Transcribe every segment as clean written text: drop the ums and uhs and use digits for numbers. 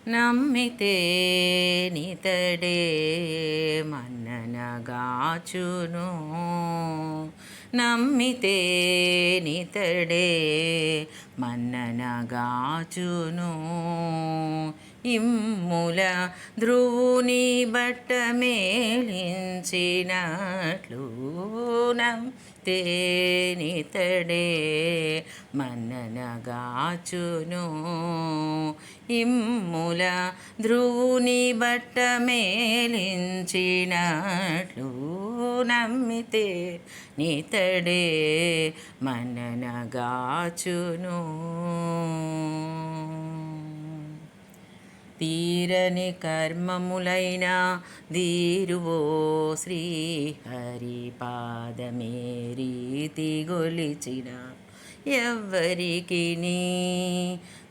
నమ్మితే నితడే మన్ననగాచును. నమ్మితే నితడే మన్ననగాచును. ఇమ్ముల ధ్రువుని బట్ట మేలించినట్లు నమ్మితే నితడే మన్ననగాచును. ఇమ్ముల ధ్రువుని బట్ట మేలించినట్లు నమ్మితే నితడే మన్ననగాచును. తీరని కర్మములైన దీరువో శ్రీహరి పాదమే రీతి గొలిచిన ఎవ్వరికిని.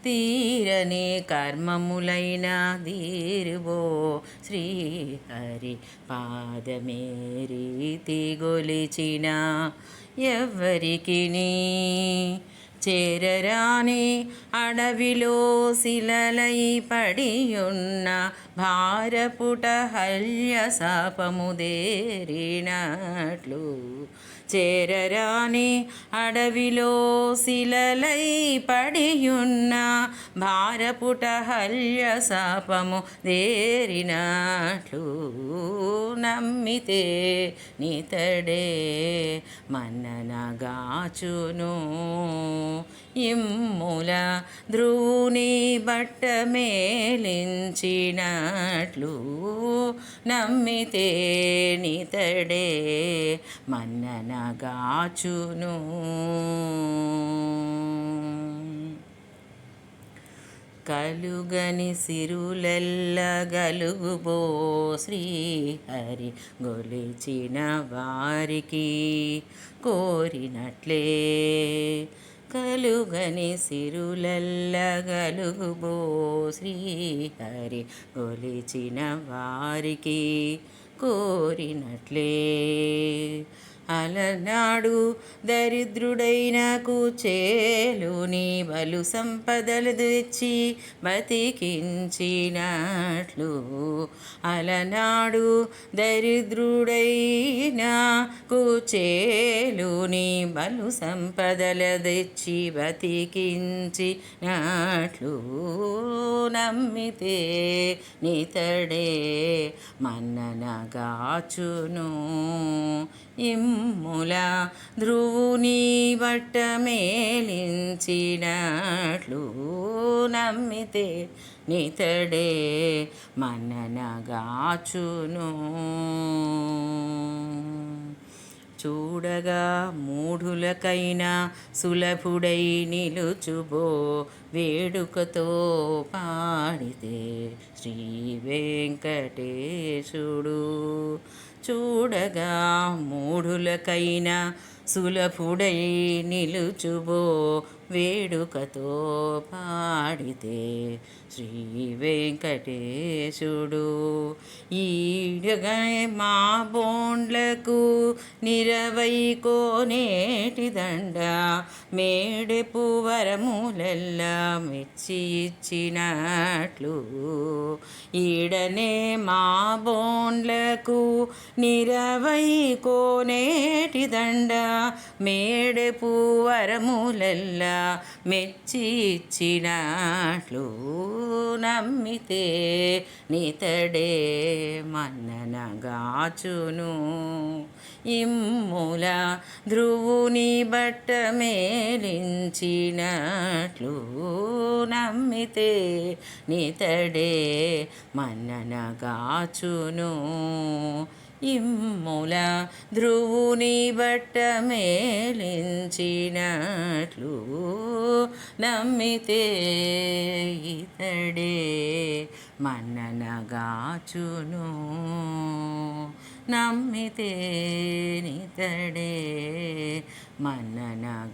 తీరని కర్మములైన దీరువో శ్రీహరి పాదమే రీతి గొలిచిన ఎవ్వరికిని. చేరరాని అడవిలో శిలలై పడియున్న భారపుట హల్య శాపముదేరినట్లు. చేరరాని అడవిలో శిలలై పడియున్న భారపుట హల్య శాపము దేరినట్లు నమ్మితే నితడే మన్ననగాచును. ఇమ్ముల ధ్రువుని బట్ట మేలించినట్లు నమ్మితే నితడే మన్ననగాచును. కలుగని సిరులెల్ల గలుగుబో శ్రీహరి గొలిచిన వారికి కోరినట్లే. కలుగని సిరులెల్ల గలుగుబో శ్రీహరి గొలిచిన వారికి కోరినట్లే. అలనాడు దరిద్రుడైన కుచేలుని బలు సంపదలు తెచ్చి బతికించినట్లు. అలనాడు దరిద్రుడైన కుచేలుని బలు సంపదలు తెచ్చి బతికించినట్లు నమ్మితే నితడే మన్ననగాచును. ఇమ్ముల ధ్రువుని బట్ట మేలించినట్లు నమ్మితే నితడే మన్ననగాచును. చూడగా మూఢులకైనా సులభుడై నిలుచుబో వేడుకతో పాడితే శ్రీ వెంకటేశుడు. చూడగా మూఢులకైనా సులభుడై నిలుచుబో వేడుకతో పాడితే శ్రీ వెంకటేశుడు. ఈడగా మా బోండ్లకు నిరవై కోనేటి దండ మేడెపు వరములెల్లా మెచ్చి ఇచ్చినట్లు. ఈడనే మా బోండ్లకు నిరవై కోనేటి దండ మేడెపు వరములెల్లా మెచ్చి ఇచ్చినట్లు నమ్మితే నితడే మన్ననగాచును. ఇమ్ముల ధ్రువుని బట్ట మేలించినట్లు నమ్మితే నితడే మన్ననగాచును. ఇమ్ముల ధ్రువుని బట్ట మేలించినట్లు నమ్మితే ఇతడే మన్ననగాచును. నమ్మితే నితడే మన్ననగాచును.